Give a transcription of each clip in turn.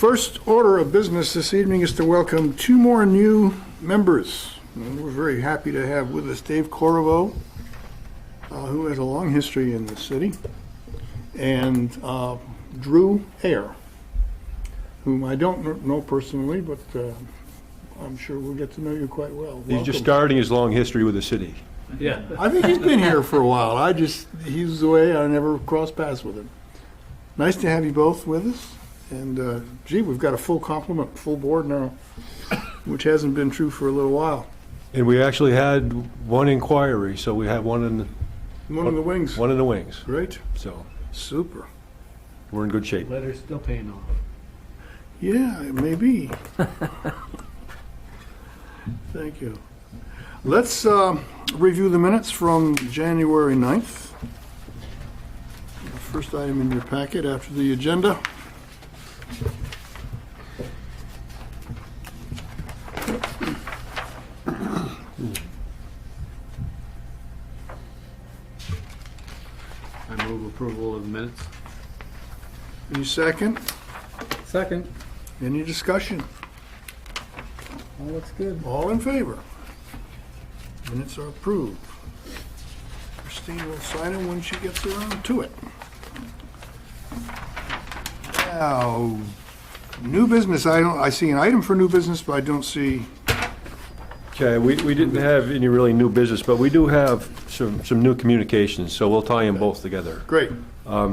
First order of business this evening is to welcome two more new members. And we're very happy to have with us Dave Corriveau, who has a long history in the city, and Drew Ayer, whom I don't know personally, but I'm sure we'll get to know you quite well. He's just Welcome. starting his long history with the city. Yeah. I think he's been here for a while. He's the way I never crossed paths with him. Nice to have you both with us. And gee, we've got a full complement, full board now, which hasn't been true for a little while. And we actually had one inquiry, so we have one in One in the wings. one in the wings. Great. So Super. we're in good shape. Letter's still paying off. Yeah, it may be. Thank you. Let's review the minutes from January 9th. The first item in your packet after the agenda. I move approval of the minutes. Any second? Second. Any discussion? All looks good. All in favor? Minutes are approved. Christine will sign it when she gets around to it. Now, new business, I see an item for new business, but I don't see, Okay, we didn't have any really new business, but we do have some new communications, so we'll tie them both together. great.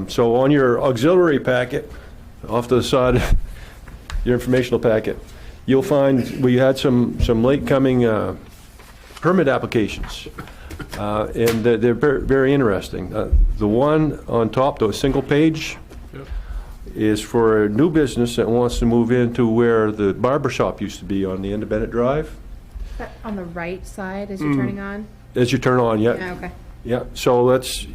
So on your auxiliary packet, off to the side, your informational packet, you'll find we had some late coming permit applications, and they're very interesting. The one on top, the single page, Yep. is for a new business that wants to move into where the barber shop used to be on the end of Bennett Drive. That on the right side as you're turning on? As you turn on, Yeah, okay. Yeah, so that's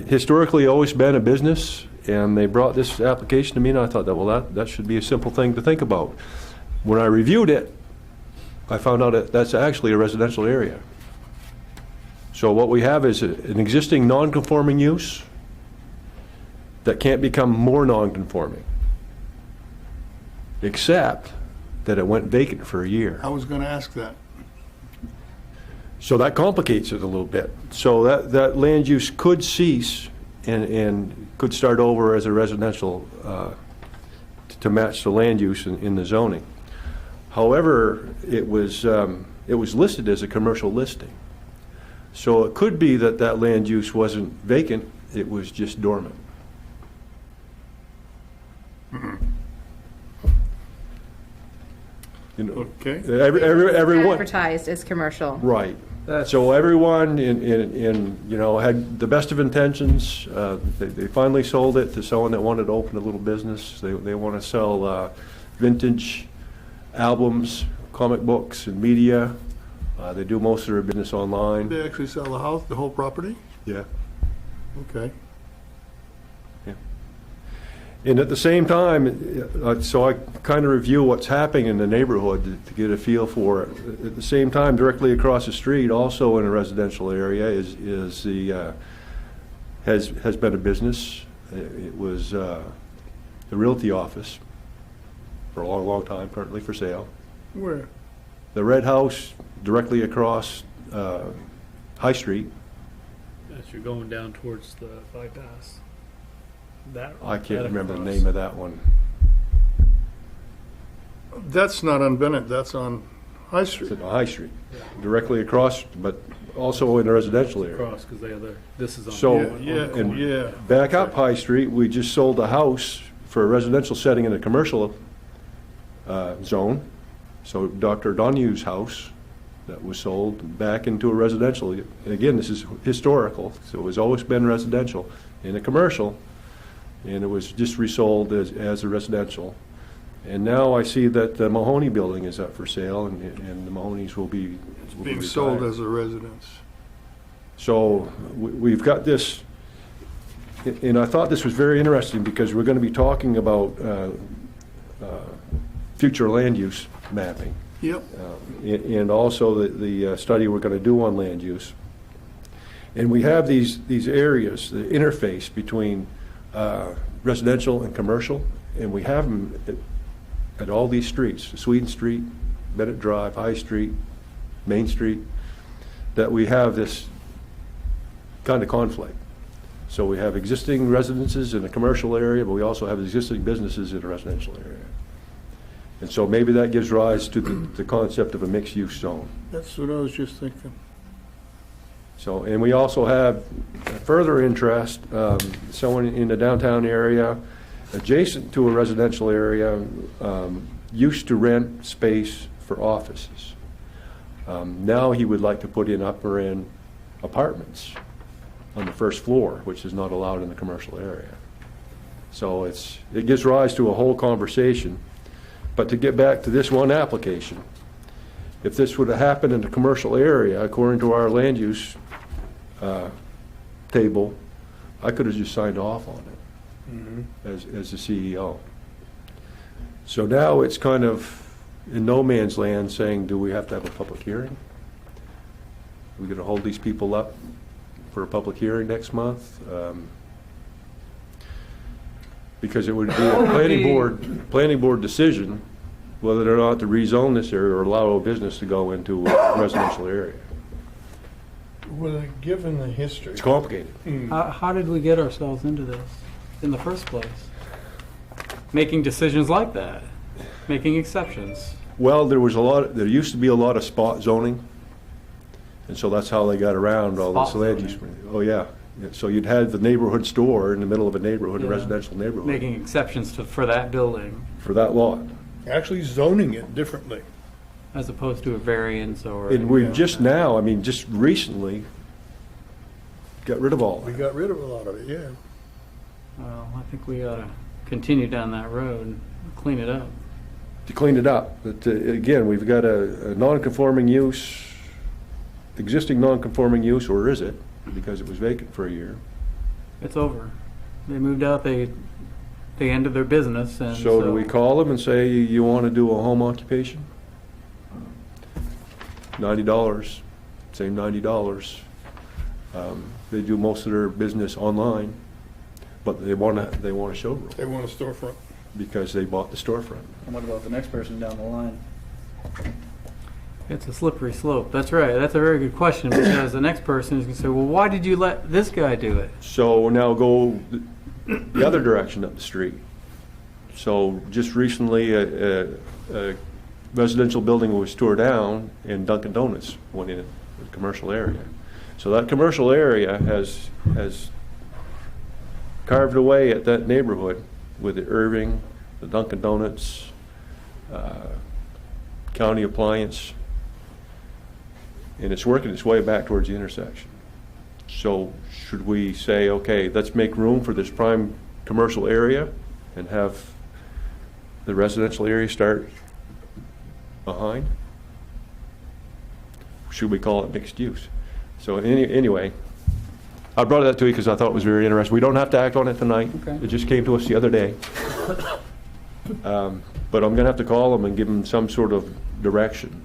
historically always been a business, and they brought this application to me, and I thought that, well, that should be a simple thing to think about. When I reviewed it, I found out that that's actually a residential area. So what we have is an existing non-conforming use that can't become more non-conforming, except that it went vacant for a year. I was going to ask that. So that complicates it a little bit. So that land use could cease and could start over as a residential to match the land use in the zoning. However, it was listed as a commercial listing. So it could be that land use wasn't vacant, it was just dormant. You know, Okay. everyone. Advertised as commercial. Right. So everyone had the best of intentions. They finally sold it to someone that wanted to open a little business. They want to sell vintage albums, comic books, and media. They do most of their business online. They actually sell the house, the whole property? Yeah. Okay. And at the same time, so I kind of review what's happening in the neighborhood to get a feel for it. At the same time, directly across the street, also in a residential area, has been a business. It was the realty office for a long, long time, currently for sale. Where? The Red House, directly across High Street. As you're going down towards the bypass. I can't remember the name of that one. That's not on Bennett, that's on High It's Street. at High Street, directly across, but also in a residential area. Across, because this is on. So- Yeah. Back up High Street, we just sold a house for a residential setting in a commercial zone. So Dr. Donohue's house that was sold back into a residential. And again, this is historical, so it has always been residential in a commercial, and it was just resold as a residential. And now I see that the Mahoney building is up for sale, and the Mahonies will be Being sold retired. as a residence. So we've got this, and I thought this was very interesting because we're going to be talking about future land use mapping, Yep. and also the study we're going to do on land use. And we have these areas, the interface between residential and commercial, and we have them at all these streets, Sweden Street, Bennett Drive, High Street, Main Street, that we have this kind of conflict. So we have existing residences in a commercial area, but we also have existing businesses in a residential area. And so maybe that gives rise to the concept of a mixed-use zone. That's what I was just thinking. So, and we also have further interest, someone in the downtown area, adjacent to a residential area, used to rent space for offices. Now he would like to put in upper-end apartments on the first floor, which is not allowed in the commercial area. So it gives rise to a whole conversation. But to get back to this one application, if this would have happened in the commercial area, according to our land use table, I could have just signed off on it as the CEO. So now it's kind of in no man's land saying, do we have to have a public hearing? Are we going to hold these people up for a public hearing next month? Because it would be a planning board decision whether or not to rezone this area or allow a business to go into a residential area. Well, given the history. It's complicated. How did we get ourselves into this in the first place? Making decisions like that, making exceptions. Well, there used to be a lot of spot zoning, and so that's how they got around all this Spot land use. zoning. Oh, yeah. So you'd have the neighborhood store in the middle of a neighborhood, a Yeah. residential neighborhood, Making exceptions for that building for that lot. Actually zoning it differently. as opposed to a variance or. And we've just now, I mean, just recently, got rid of all We that. got rid of a lot of it, yeah. Well, I think we ought to continue down that road and clean it up. To clean it up. But again, we've got a non-conforming use, existing non-conforming use, or is it? Because it was vacant for a year. It's over. They moved out, they ended their business and So do we call them and say, you want to do a home occupation? $90, same $90. They do most of their business online, but they want a showroom They want a storefront. because they bought the storefront. And what about the next person down the line? It's a slippery slope. That's right. That's a very good question because the next person is going to say, well, why did you let this guy do it? So now go the other direction up the street. So just recently, a residential building was tore down and Dunkin' Donuts went in the commercial area. So that commercial area has carved away at that neighborhood with the Irving, the Dunkin' Donuts, County Appliance, and it's working its way back towards the intersection. So should we say, okay, let's make room for this prime commercial area and have the residential area start behind? Should we call it mixed use? So anyway, I brought that to you because I thought it was very interesting. We don't have to act on it tonight. Okay. It just came to us the other day. But I'm going to have to call them and give them some sort of direction.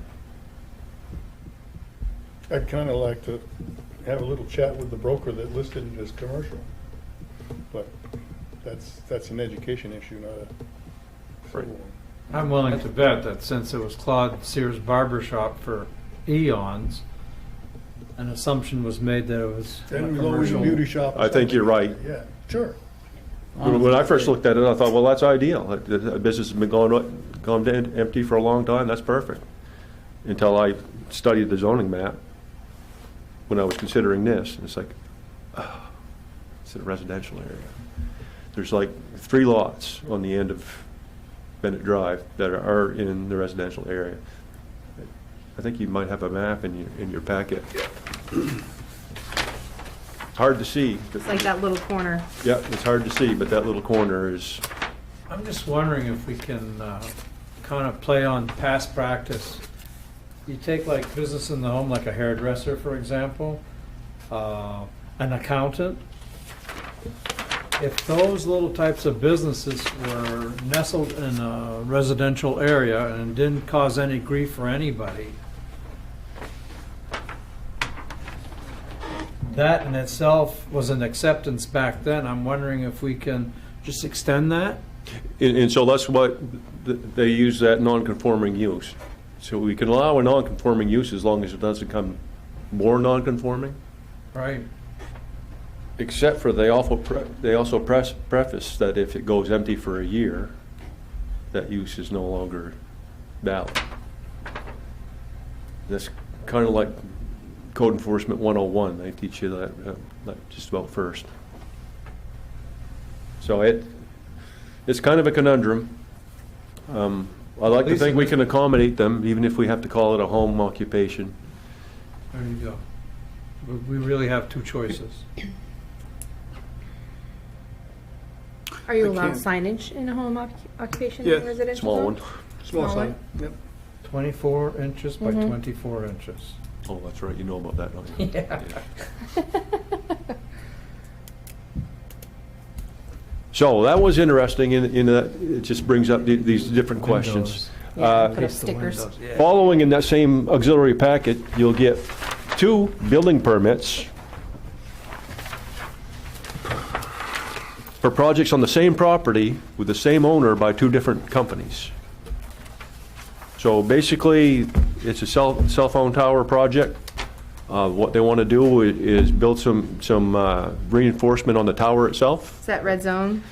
I'd kind of like to have a little chat with the broker that listed it as commercial. But that's an education issue, not a civil one. I'm willing to bet that since it was Claude Sears Barber Shop for eons, an assumption was made that it was a Then Lowe's commercial. Beauty Shop. or I think you're something. right. Yeah, sure. When I first looked at it, I thought, well, that's ideal. The business has been gone empty for a long time. That's perfect. Until I studied the zoning map when I was considering this. And it's like, oh, it's a residential area. There's like 3 lots on the end of Bennett Drive that are in the residential area. I think you might have a map in your packet. Hard to see. It's like that little corner. Yeah, it's hard to see, but that little corner is. I'm just wondering if we can kind of play on past practice. You take like business in the home, like a hairdresser, for example, an accountant. If those little types of businesses were nestled in a residential area and didn't cause any grief for anybody, that in itself was an acceptance back then. I'm wondering if we can just extend that And so that's what, they use that non-conforming use. So we can allow a non-conforming use as long as it doesn't become more non-conforming, Right. except for they also preface that if it goes empty for a year, that use is no longer valid. That's kind of like Code Enforcement 101. They teach you that like just about first. So it's kind of a conundrum. I like to least think it we was- can accommodate them, even if we have to call it a home occupation. There you go. We really have two choices. Are you I allowed can't- signage in a home occupation Yeah, in residential Small zone? one. Small Small sign, yep. 24 inches by Mhm. 24 inches. Oh, that's right. You know about that, don't you? Yeah. So that was interesting in that it just brings up these different questions. Yeah, put up stickers. Following in that same auxiliary packet, you'll get 2 building permits for projects on the same property with the same owner by 2 different companies. So basically, it's a cell phone tower project. What they want to do is build some reinforcement on the tower itself. Is that Red Zone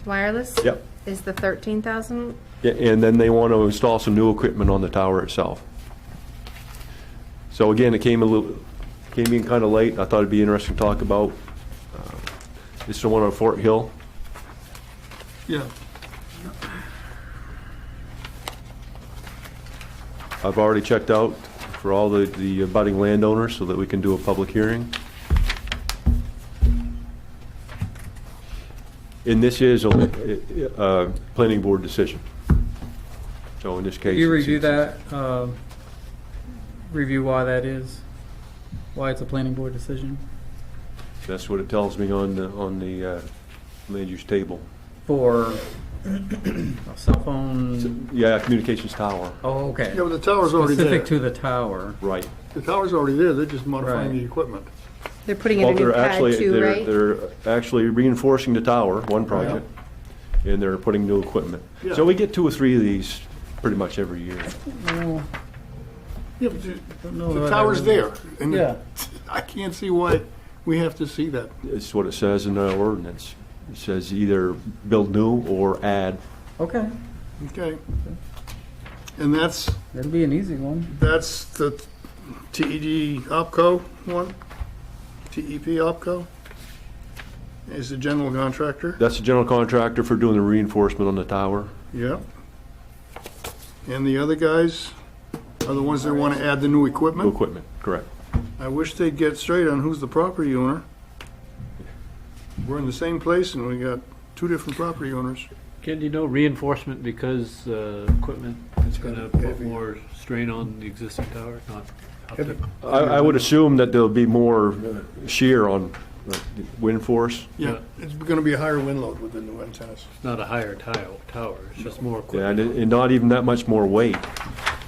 Wireless? Yep. Is the 13,000? And then they want to install some new equipment on the tower itself. So again, it came in kind of late. I thought it'd be interesting to talk about. This is the one on Fort Hill. Yeah. I've already checked out for all the abutting landowners so that we can do a public hearing. And this is a planning board decision. So in this case. Did you it's- review that, review why that is? Why it's a planning board decision? That's what it tells me on the land use table. For a cell phone? Yeah, communications tower, Oh, okay. Yeah, but the tower's already there. Specific to the tower. right. The tower's already there, they're just modifying Right. the equipment. They're putting in Well, a new they're pad actually, too, right? they're actually reinforcing the tower, one project, and they're putting new equipment. Yeah. So we get 2 or 3 of these pretty much every year. Oh, Yeah, but don't know the about tower's there. everything. And Yeah. I can't see why we have to see that. It's what it says in the ordinance. It says either build new or add. Okay, Okay. And that's that'll be an easy one. the TED OPCO one? TEP OPCO? Is the general contractor? That's the general contractor for doing the reinforcement on the tower. Yeah. And the other guys are the ones that want to add the new New equipment? equipment, correct. I wish they'd get straight on who's the property owner. We're in the same place and we got 2 different property owners. Ken, do you know reinforcement because equipment is going to put more strain on the existing tower? Not up to- I would assume that there'll be more shear on wind force. Yeah, it's going to be a higher wind load with the new antennas. It's not a higher tower, it's just more Yeah, equipment. and not even that much more weight.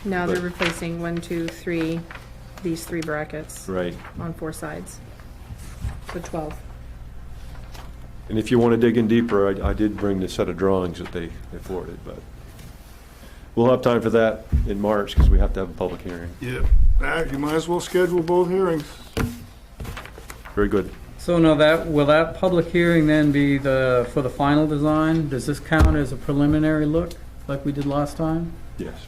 Now they're but- replacing 1, 2, 3, these 3 brackets Right. on 4 sides. So 12. And if you want to dig in deeper, I did bring the set of drawings that they forwarded, but we'll have time for that in March because we have to have a public hearing. Yeah. You might as well schedule both hearings. Very good. So now will that public hearing then be for the final design? Does this count as a preliminary look like we did last time? Yes.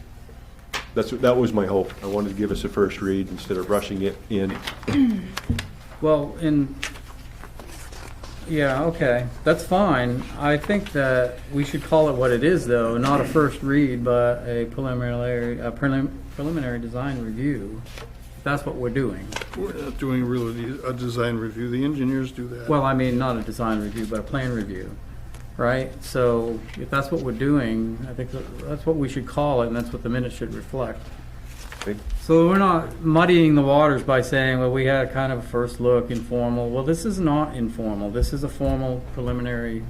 That was my hope. I wanted to give us a first read instead of rushing it in. Well, yeah, okay, that's fine. I think that we should call it what it is, though, not a first read, but a preliminary design review. That's what we're doing. We're not doing really a design review. The engineers do that. Well, I mean, not a design review, but a plan review, right? So if that's what we're doing, I think that's what we should call it, and that's what the minutes should reflect. Okay. So we're not muddying the waters by saying, well, we had kind of a first look, informal. Well, this is not informal. This is a formal preliminary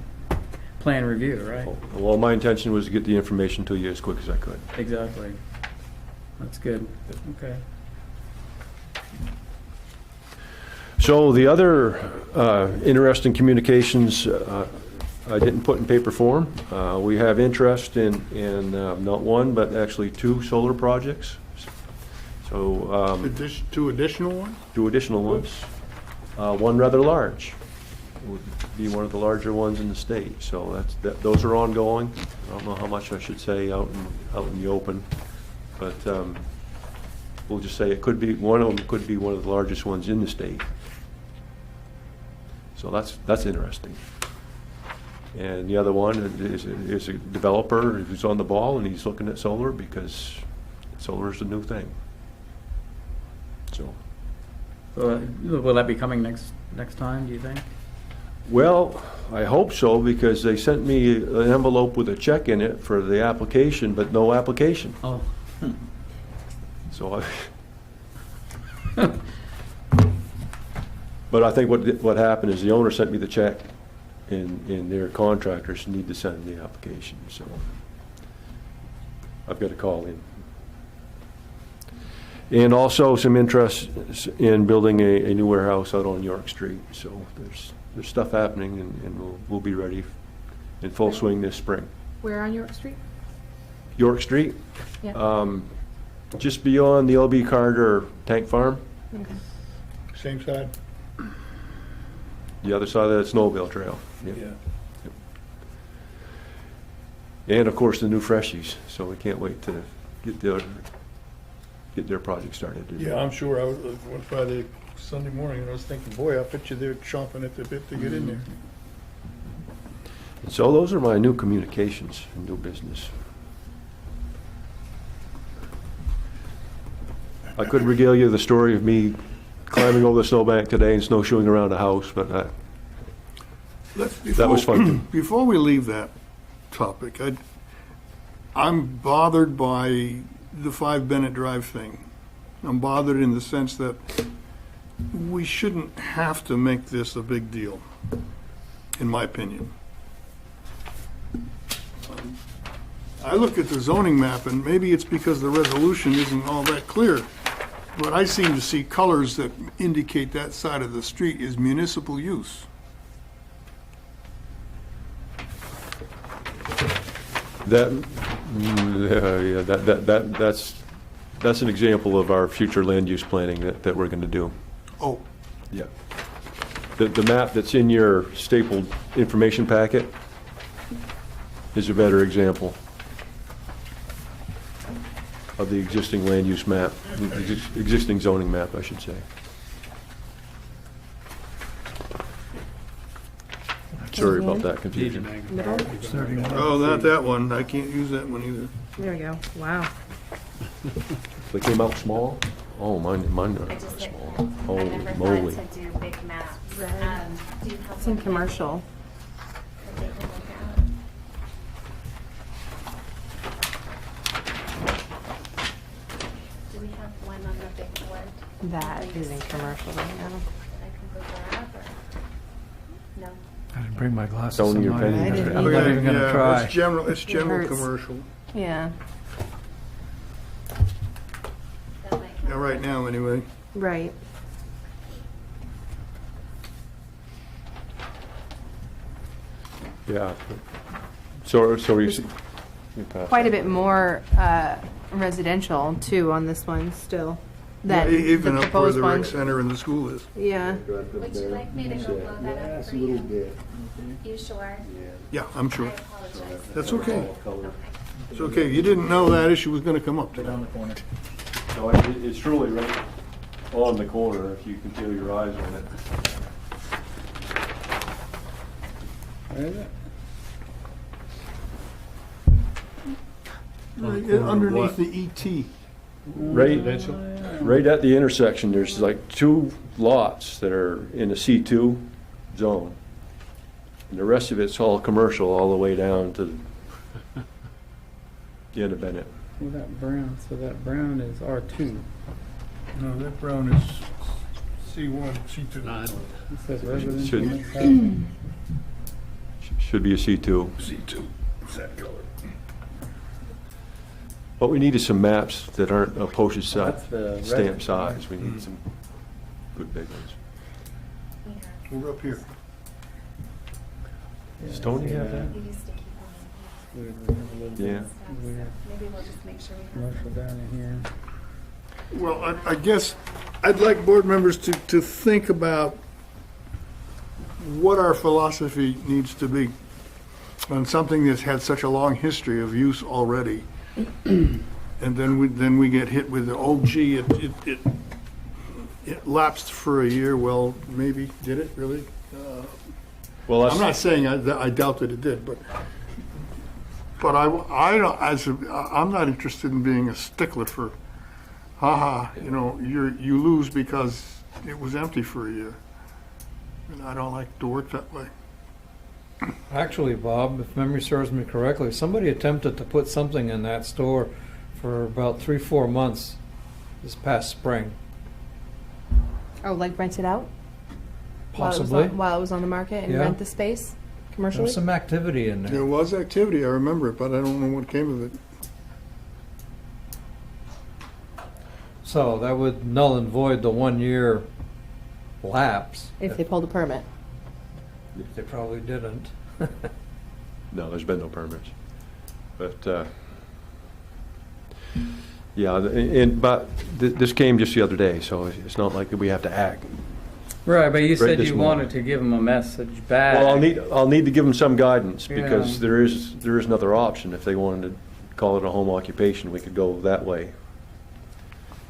plan review, right? Well, my intention was to get the information to you as quick as I could. Exactly. That's good. Okay. So the other interesting communications I didn't put in paper form. We have interest in not one, but actually 2 solar projects. So, Two additional ones? 2 additional ones. One rather large, would be one of the larger ones in the state. So those are ongoing. I don't know how much I should say out in the open, but we'll just say it could be, one of them could be one of the largest ones in the state. So that's interesting. And the other one is a developer who's on the ball, and he's looking at solar because solar is the new thing. So, Will that be coming next time, do you think? well, I hope so, because they sent me an envelope with a check in it for the application, but no application. Oh, So but I think what happened is the owner sent me the check, and their contractors need to send the application, so I've got to call in. And also some interest in building a new warehouse out on York Street, so there's stuff happening, and we'll be ready in full swing this spring. Where on York Street? York Street, Yeah. just beyond the L.B. Carter Tank Farm, Okay. Same side? the other side of that snowmobile trail. Yep. And of course, the new freshies, so we can't wait to get their project started. Yeah, I'm sure. I went by there Sunday morning and I was thinking, boy, I bet you they're chomping at the bit to get in there. So those are my new communications, new business. I could regale you the story of me climbing over the snowbank today and snowshoeing around the house, but that was fun too. Before we leave that topic, I'm bothered by the 5 Bennett Drive thing. I'm bothered in the sense that we shouldn't have to make this a big deal, in my opinion. I look at the zoning map, and maybe it's because the resolution isn't all that clear, but I seem to see colors that indicate that side of the street is municipal use. That's an example of our future land use planning that we're going to do. Oh, Yeah. The map that's in your stapled information packet is a better example of the existing land use map, the existing zoning map, I should say. Sorry about that confusion. Middle? oh, not that one. I can't use that one either. There we go. Wow. They came out small? Oh, mine are I just did- small. I Holy never moly. thought to do big maps. Right. Do you have It's in one commercial. to take a look at? Do we have one on the big board That is in commercial right now. that I can go grab or? No? I didn't bring my glasses. Tony, your pen. I didn't I'm not even gonna Yeah, try. It's general hurts. commercial. Yeah, That might Yeah, right now, anyway. right. Yeah. So you see. you pass Quite a that. bit more residential too on this one still Yeah, than even the up where proposed the one. rec center and the school is. Yeah. Would you like me to go blow that up for you? You sure? Yeah, I'm I sure. apologize. That's okay. Okay. It's okay. You didn't know that issue was gonna come up Go today. down the corner. So it's truly right on the corner, if you can feel your eyes on it. Underneath the ET. Right at the intersection, there's like 2 lots that are in a C2 zone. And the rest of it's all commercial all the way down to the end of Bennett. well, that brown is R2. No, that brown is C1, C2. Nine. It says residential. Should- mixed housing. Should be a C2. C2. It's that color. What we need is some maps that aren't a postage That's the stamp residential. size. We need some good big ones. We're up here. Does Tony have that? You used to keep them Yeah. in stuff, so maybe we'll just make sure we have. Commercial down in here. Well, I guess I'd like board members to think about what our philosophy needs to be on something that's had such a long history of use already. And then we get hit with the, oh gee, it lapsed for a year. Well, maybe, did it really? Well, I'm not saying I doubt that it did, but I don't, I'm not interested in being a stickler for, you know, you lose because it was empty for a year. And I don't like to work that way. Actually, Bob, if memory serves me correctly, somebody attempted to put something in that store for about 3-4 months this past spring. Oh, like rent it out? Possibly. While it was on the market and Yeah. rent the space There commercially? was some activity in There there. was activity, I remember it, but I don't know what came of it. So that would null and void the 1-year lapse. If they pulled a permit. They probably didn't. No, there's been no permits. But, yeah, but this came just the other day, so it's not like we have to act. Right, but you said this you morning. wanted to give them a message back. Well, I'll need to give them some guidance, because Yeah. there is another option. If they wanted to call it a home occupation, we could go that way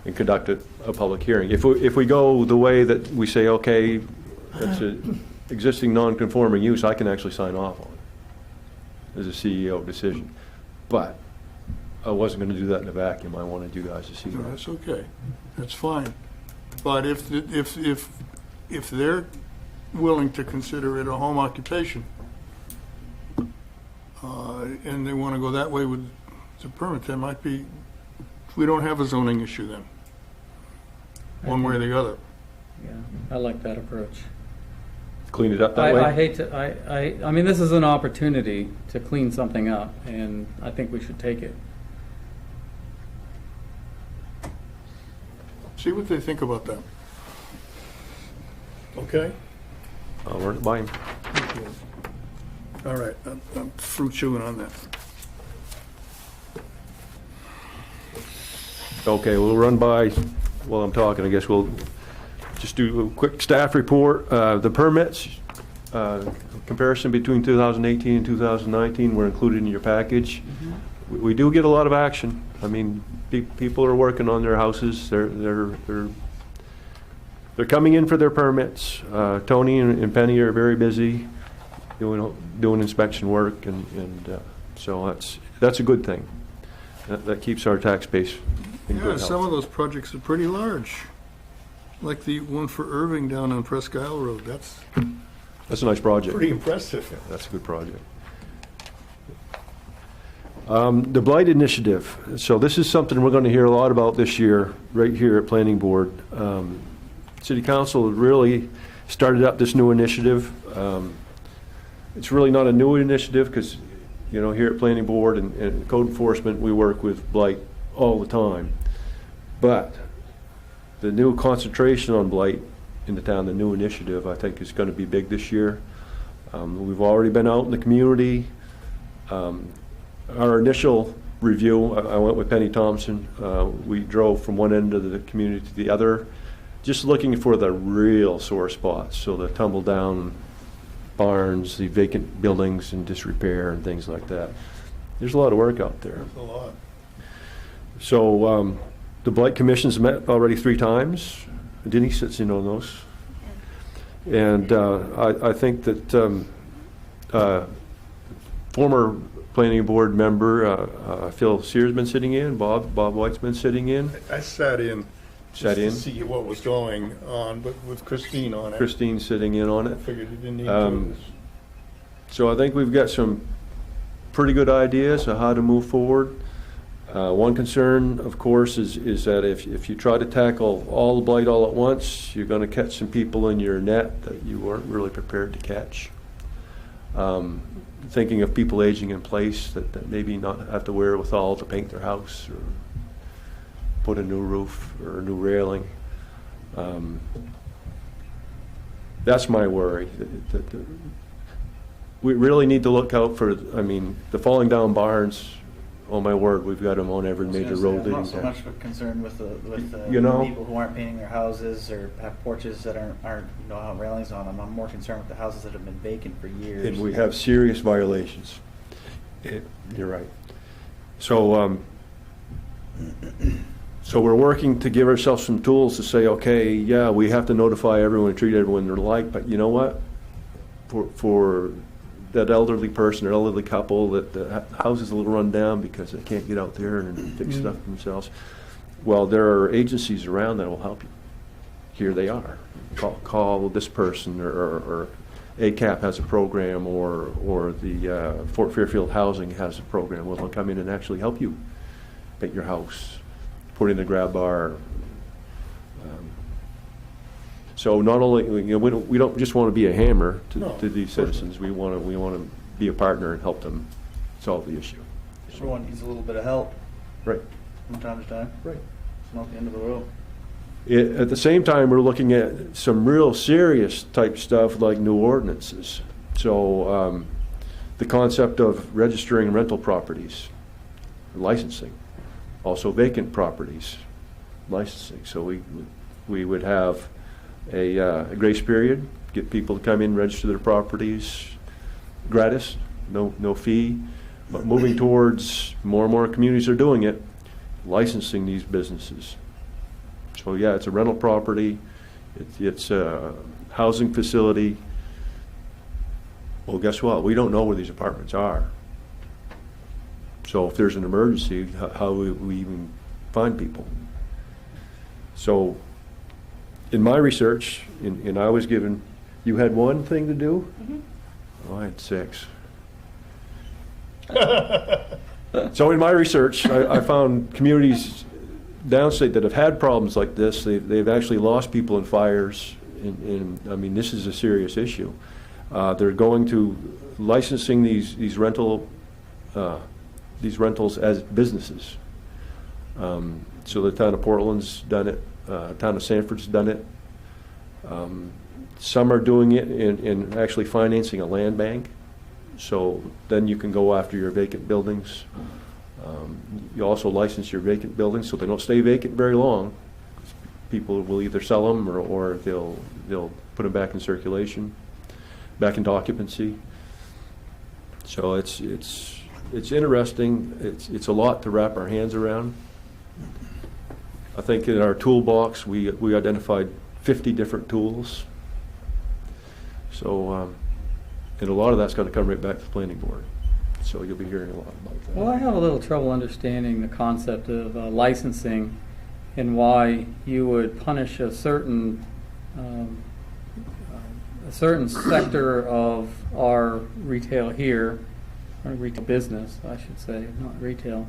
and conduct a public hearing. If we go the way that we say, okay, it's an existing non-conforming use, I can actually sign off on it as a CEO decision. But I wasn't going to do that in a vacuum. I wanted you guys to see No, that. that's okay. That's fine. But if they're willing to consider it a home occupation, and they want to go that way with the permit, there might be, we don't have a zoning issue then, one way or the other. Yeah, I like that approach. Clean it up that way? I hate to, I mean, this is an opportunity to clean something up, and I think we should take it. See what they think about that. Okay? I'll run it by him. All right, I'm fruit chewing on that. Okay, we'll run by, while I'm talking, I guess we'll just do a quick staff report. The permits, comparison between 2018 and 2019 were included in your package. We do get a lot of action. I mean, people are working on their houses. They're coming in for their permits. Tony and Penny are very busy doing inspection work, and so that's a good thing. That keeps our tax base in Yeah, good some health. of those projects are pretty large, like the one for Irving down on Presque Isle Road. That's That's a nice project. pretty impressive. That's a good project. The Blight Initiative. So this is something we're going to hear a lot about this year, right here at Planning Board. City Council really started up this new initiative. It's really not a new initiative because, you know, here at Planning Board and Code Enforcement, we work with blight all the time. But the new concentration on blight in the town, the new initiative, I think is going to be big this year. We've already been out in the community. Our initial review, I went with Penny Thompson. We drove from one end of the community to the other, just looking for the real sore spots. So the tumble down barns, the vacant buildings in disrepair and things like that. There's a lot of work out there. That's a lot. So the Blight Commission's met already 3 times. Denise sits in on those. And I think that former planning board member Phil Sears been sitting in, Bob White's been sitting in. I sat in. Sat just in. to see what was going on, but with Christine on it. Christine's sitting in on I it. figured you didn't need Um, to. So I think we've got some pretty good ideas of how to move forward. One concern, of course, is that if you try to tackle all the blight all at once, you're going to catch some people in your net that you weren't really prepared to catch. Thinking of people aging in place that maybe not have the wherewithal to paint their house or put a new roof or a new railing. That's my worry. That we really need to look out for, I mean, the falling down barns, oh my word, we've got them on every major road I'm leading not so down. much concerned with the You know? people who aren't painting their houses or have porches that aren't have railings on them. I'm more concerned with the houses that have been vacant for years. And we have serious violations. You're right. So, so we're working to give ourselves some tools to say, okay, yeah, we have to notify everyone and treat everyone alike, but you know what? For that elderly person or elderly couple that the house is a little run down because they can't get out there and fix stuff themselves, well, there are agencies around that will help you. Here they are. Call this person, or ACAP has a program, or the Fort Fairfield Housing has a program where they'll come in and actually help you paint your house, put in a grab bar. So not only, we don't just want to be a hammer to these citizens, we want to be a partner and help them solve the issue. Everyone needs a little bit of help Right. from time to time. Right. It's not the end of the world. At the same time, we're looking at some real serious type stuff like new ordinances. So the concept of registering rental properties, licensing, also vacant properties, licensing. So we would have a grace period, get people to come in, register their properties, gratis, no fee. But moving towards, more and more communities are doing it, licensing these businesses. So yeah, it's a rental property, it's a housing facility. Well, guess what? We don't know where these apartments are. So if there's an emergency, how will we even find people? So in my research, and I was given, you had one thing to do? Oh, I had 6. So in my research, I found communities downstate that have had problems like this. They've actually lost people in fires, and I mean, this is a serious issue. They're going to licensing these rentals as businesses. So the town of Portland's done it. Town of Sanford's done it. Some are doing it in actually financing a land bank. So then you can go after your vacant buildings. You also license your vacant buildings so they don't stay vacant very long. People will either sell them or they'll put them back in circulation, back into occupancy. So it's interesting. It's a lot to wrap our hands around. I think in our toolbox we identified 50 different tools. So and a lot of that's going to come right back to the planning board. So you'll be hearing a lot about that. Well, I have a little trouble understanding the concept of licensing and why you would punish a certain sector of our retail here, or retail business, I should say, not retail.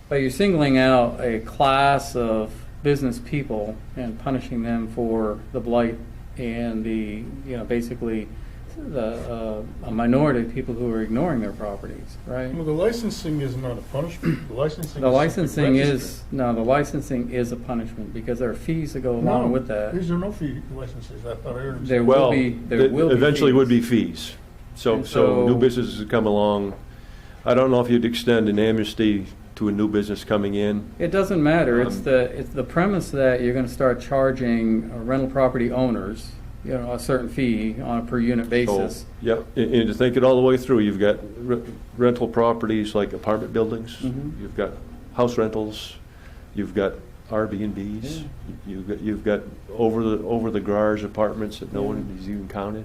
But you're singling out a class of business people and punishing them for the blight and basically a minority of people who are ignoring their properties, right? Well, the licensing is not a punishment. The licensing. The licensing is a punishment because there are fees that go along with that. These are no fee licenses. I thought I heard. There Well, will be eventually fees. would be fees. So And so- new businesses would come along. I don't know if you'd extend an amnesty to a new business coming in. It doesn't matter. It's the premise that you're going to start charging rental property owners, a certain fee on a per unit basis. So, yeah, and to think it all the way through, you've got rental properties like apartment buildings, Mhm. you've got house rentals, you've got Airbnbs, you've got over the garage apartments that no one has even counted.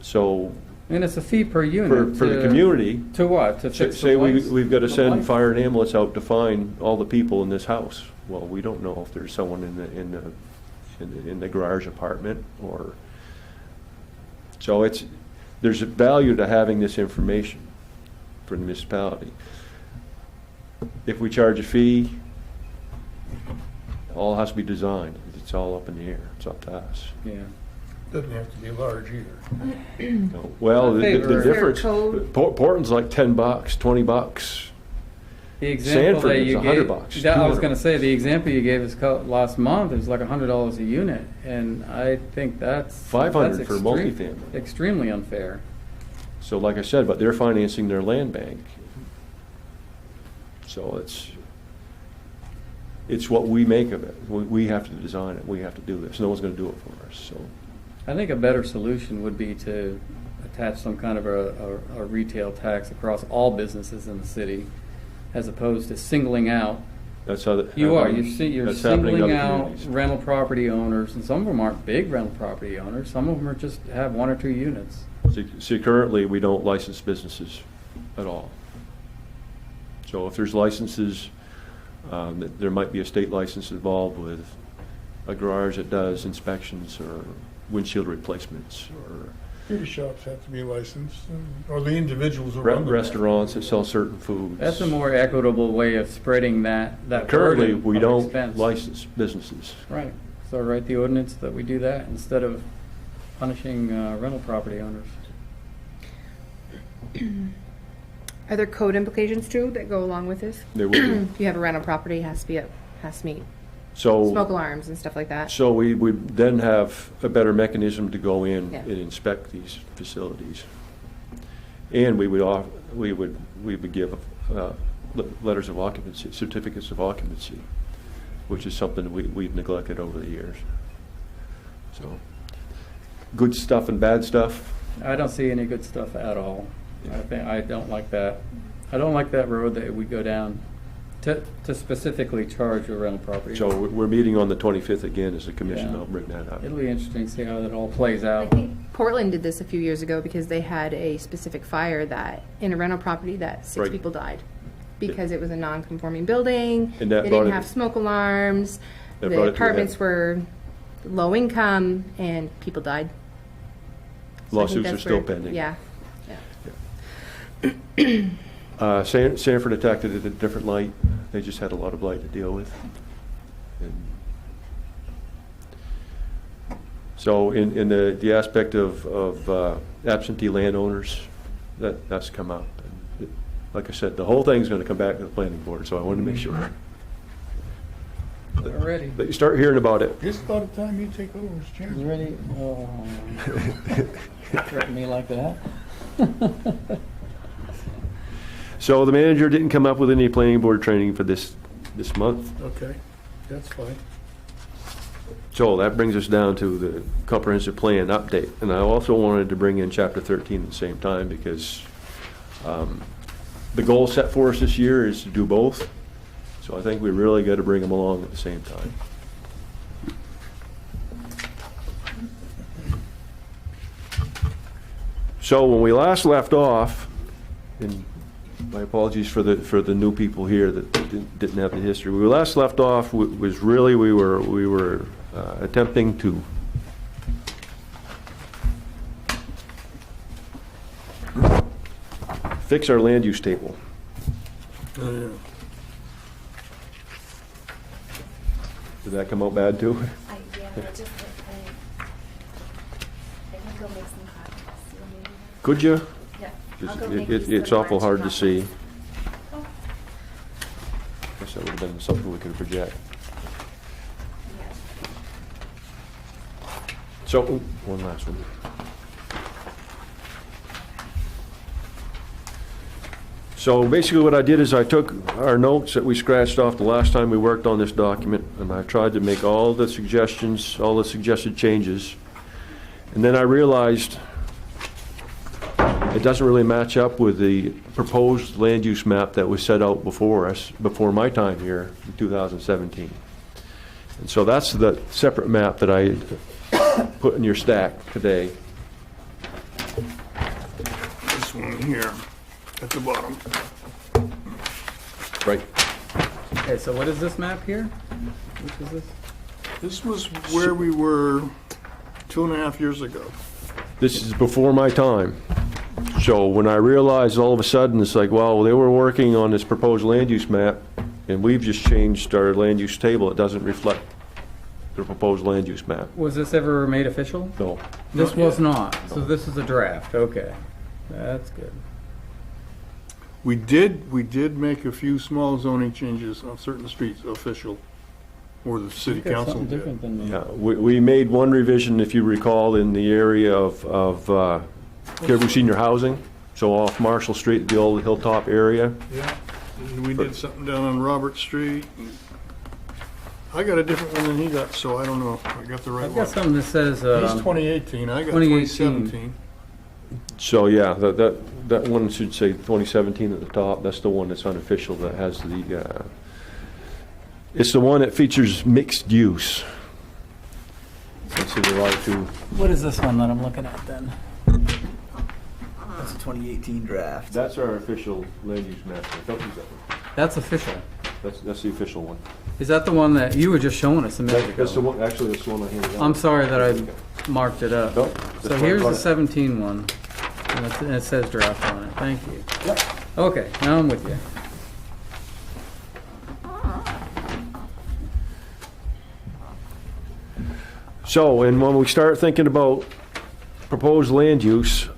So And it's a fee per unit. for the community, To what? To fix say the lights? we've got to The send lights? fire and ambulance out to find all the people in this house. Well, we don't know if there's someone in the garage apartment, or so there's a value to having this information for the municipality. If we charge a fee, all has to be designed. It's all up in the air. It's up to us. Yeah. Doesn't have to be large either. Well, the Favor- difference, Code. Portland's like $10, $20. The example Sanford that is you $100. gave, I was going to say, the example you gave us last month is like $100 a unit, and I think that's $500 for extreme- multifamily. Extremely unfair. So like I said, but they're financing their land bank. So it's what we make of it. We have to design it. We have to do this. No one's going to do it for us, so. I think a better solution would be to attach some kind of a retail tax across all businesses in the city, as opposed to singling out. That's how. You're that's happening in singling other out communities. rental property owners, and some of them aren't big rental property owners. Some of them are just have 1 or 2 units. See, currently, we don't license businesses at all. So if there's licenses, there might be a state license involved with a garage that does inspections or windshield replacements, or Beauty shops have to be licensed, or the individuals who run them. restaurants that sell certain foods. That's a more equitable way of spreading that Currently, burden we of don't expense. license businesses. Right. So write the ordinance that we do that instead of punishing rental property owners. Are there code implications too that go along with this? There will be. If you have a rental property, it has to meet So. smoke alarms and stuff like that. So we would then have a better mechanism to go in Yeah. and inspect these facilities. And we would give letters of occupancy, certificates of occupancy, which is something we've neglected over the years. So, good stuff and bad stuff. I don't see any good stuff at all. I don't like that. I don't like that road that we go down to specifically charge a rental property. So we're meeting on the 25th again as a commission. Yeah. I'll bring that up. It'll be interesting to see how that all plays I out. think Portland did this a few years ago because they had a specific fire that, in a rental property, that 6 Right. people died. Because it was a non-conforming building, And they that brought didn't it- have smoke alarms, That the brought it to a head. apartments were low income, and people died. So I think Lawsuits are that's still where- pending. Yeah. Sanford attacked it at a different light. They just had a lot of blight to deal with. And so in the aspect of absentee landowners, that's come up. And like I said, the whole thing's going to come back to the planning board, so I wanted to make sure We're ready. that you start hearing about it. It's about the time you take over as chairman. Ready? Oh, threaten me like that? So the manager didn't come up with any planning board training for this month. Okay, that's fine. So that brings us down to the comprehensive plan update. And I also wanted to bring in chapter 13 at the same time because the goal set for us this year is to do both. So I think we really got to bring them along at the same time. So when we last left off, and my apologies for the new people here that didn't have the history. We last left off was really we were attempting to fix our land use table. Did that come out bad too? I can go make some copies. You want me to do Could you? that? Yeah. I'll go make these It's little awful hard to orange see. copies. Oh, Guess that would have been something we could project. yeah. So, one last one. So basically what I did is I took our notes that we scratched off the last time we worked on this document, and I tried to make all the suggestions, all the suggested changes. And then I realized it doesn't really match up with the proposed land use map that was set out before us, before my time here in 2017. And so that's the separate map that I put in your stack today. This one here, at the bottom. Right. Okay, so what is this map here? Which is this? This was where we were 2.5 years ago. This is before my time. So when I realized all of a sudden, it's like, well, they were working on this proposed land use map, and we've just changed our land use table. It doesn't reflect the proposed land use map. Was this ever made official? No. This Not was yet. not. So this is a draft. Okay. That's good. We did make a few small zoning changes on certain streets official, or the city Got council something did. different than me. Yeah, we made one revision, if you recall, in the area of Caribou Senior Housing, so off Marshall Street, the old Hilltop area. Yeah, and we did something down on Robert Street. I got a different one than he got, so I don't know if I got the right I've one. got something that says, He's 2018, I got 2018. 2017. So, yeah, that one should say 2017 at the top. That's the one that's unofficial, that has the, it's the one that features mixed use. It's in the right to, what is this one that I'm looking at then? That's a 2018 draft. that's our official land use map. Don't use that one. That's official. That's the official one. Is that the one that you were just showing us a minute That's the ago? one, actually, that's the one I handed out. I'm sorry that I marked it up. Nope, So that's here's fine. the 17 one, and it says draft on it. Thank you. Okay, now I'm with you. So, and when we start thinking about proposed land use,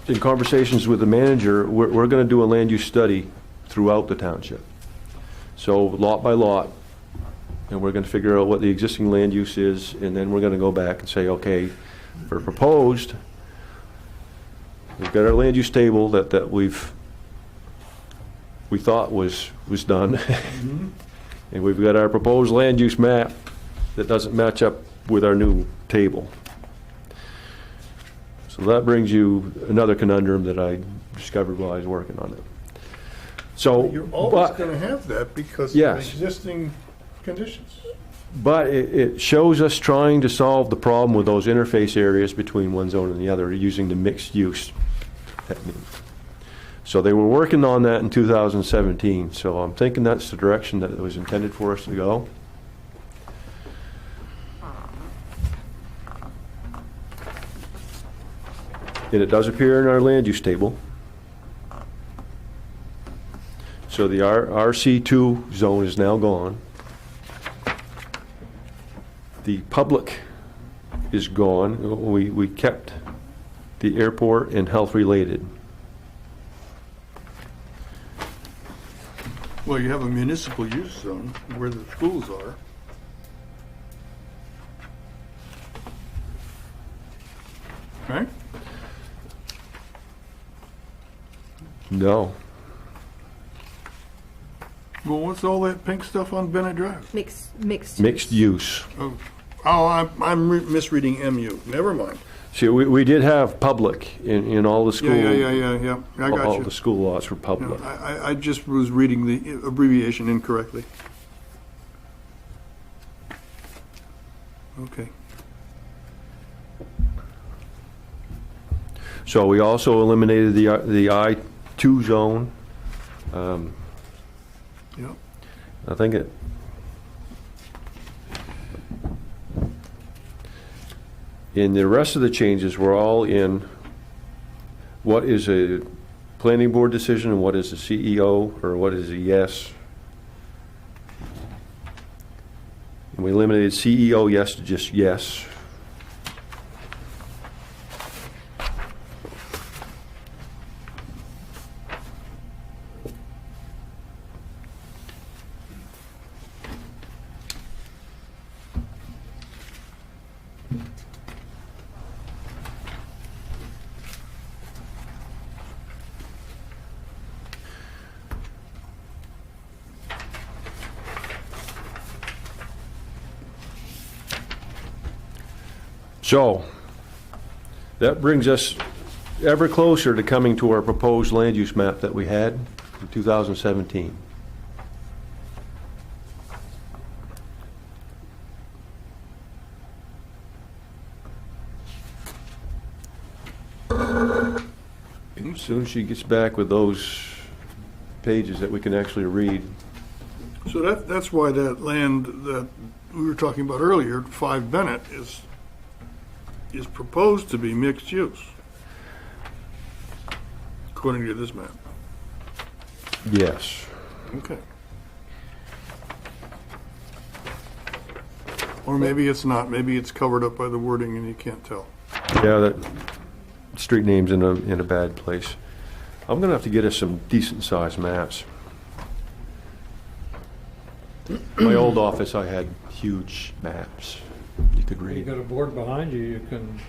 in conversations with the manager, we're going to do a land use study throughout the township. So lot by lot, and we're going to figure out what the existing land use is, and then we're going to go back and say, okay, for proposed, we've got our land use table that we thought was done. And we've got our proposed land use map that doesn't match up with our new table. So that brings you another conundrum that I discovered while I was working on it. So, You're always but, going to have that because of Yes. existing conditions. but it shows us trying to solve the problem with those interface areas between one zone and the other using the mixed use technique. So they were working on that in 2017, so I'm thinking that's the direction that it was intended for us to go. And it does appear in our land use table. So the RC2 zone is now gone. The public is gone. We kept the airport and health related. Well, you have a municipal use zone where the schools are. Right? No. Well, what's all that pink stuff on Bennett Drive? Mixed. Mixed use. Oh, misreading MU. Never mind. See, we did have public in all the school. Yeah. I got All you. the school lots were No, public. I just was reading the abbreviation incorrectly. Okay. So we also eliminated the I2 zone. Yep. I think it. In the rest of the changes were all in what is a planning board decision and what is a CEO or what is a yes. And we eliminated CEO yes to just yes. So, that brings us ever closer to coming to our proposed land use map that we had in 2017. As soon as she gets back with those pages that we can actually read. So that's why that land that we were talking about earlier, 5 Bennett, is proposed to be mixed use, according to this map. Yes. Okay. Or maybe it's not. Maybe it's covered up by the wording and you can't tell. Yeah, that street name's in a bad place. I'm gonna have to get us some decent-sized maps. My old office, I had huge maps you could You read. got a board behind you, you can.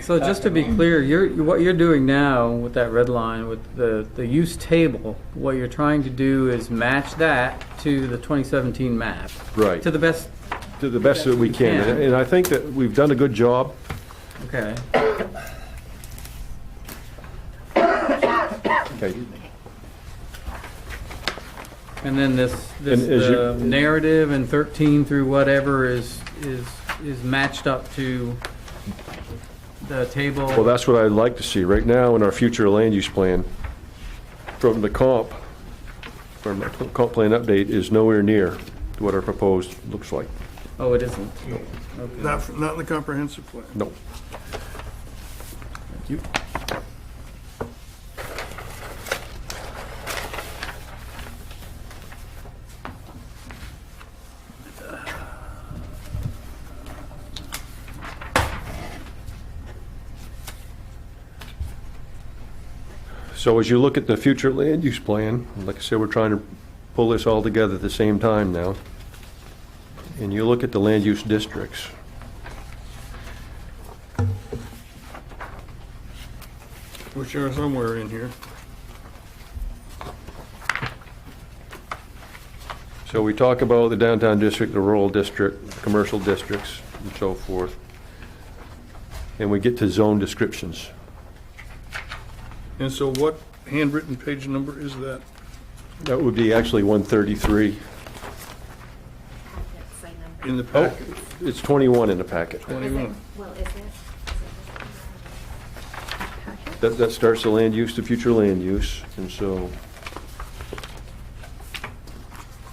So just to be clear, what you're doing now with that red line, with the use table, what you're trying to do is match that to the 2017 map. Right. To the best, To the best that we can. can. And I think that we've done a good job. okay. Okay. And then this And as you- the narrative and 13 through whatever is matched up to the table. Well, that's what I'd like to see. Right now, in our future land use plan, from the comp plan update is nowhere near to what our proposed looks like. Oh, it isn't? Okay. Not in the comprehensive plan. No. Thank you. So as you look at the future land use plan, like I said, we're trying to pull this all together at the same time now. And you look at the land use districts. Which are somewhere in here. So we talk about the downtown district, the rural district, commercial districts, and so forth. And we get to zone descriptions. And so what handwritten page number is that? That would be actually 133. Packets, I number. In the Oh, packet? it's 21 in the packet. Is it, 21. well, is it? That starts the land use to future land use, and so.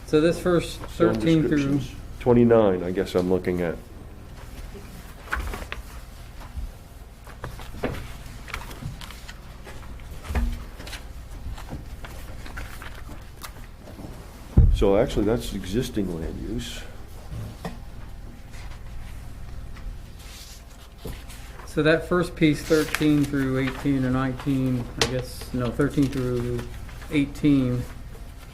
So this first zone 13 through, descriptions. 29, I guess I'm looking at. So actually, that's existing land use. so that first piece, 13 through 18 or 19, I guess, no, 13 through 18,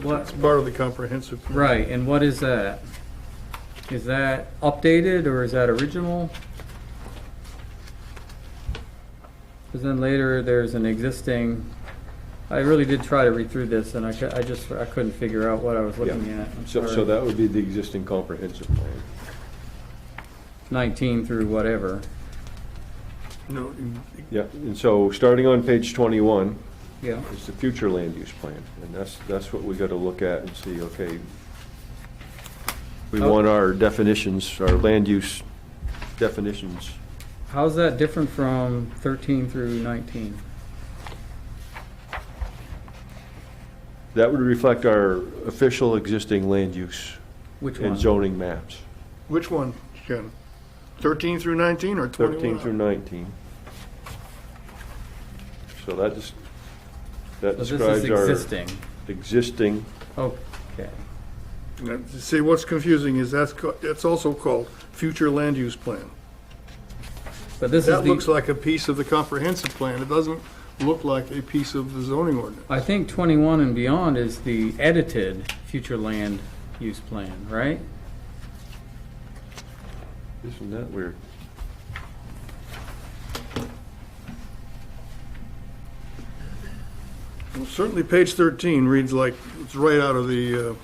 what, It's part of the comprehensive plan. right, and what is that? Is that updated or is that original? Because then later there's an existing, I really did try to read through this and I couldn't figure out what I was looking Yeah. at. I'm So sorry. that would be the existing comprehensive plan. 19 through whatever. No, Yeah, and so starting on page 21 Yeah. is the future land use plan. And that's what we got to look at and see, okay, we Oh. want our definitions, our land use definitions. How's that different from 13 through 19? That would reflect our official existing land use Which and one? zoning maps, which one, Ken? 13 through 19 or 21? 13 through 19. So that So this describes is our existing. existing, Okay. Now, see, what's confusing is it's also called future land use plan. But this That is looks the, like a piece of the comprehensive plan. It doesn't look like a piece of the zoning ordinance. I think 21 and beyond is the edited future land use plan, right? isn't that weird? Well, certainly page 13 reads like it's right out of the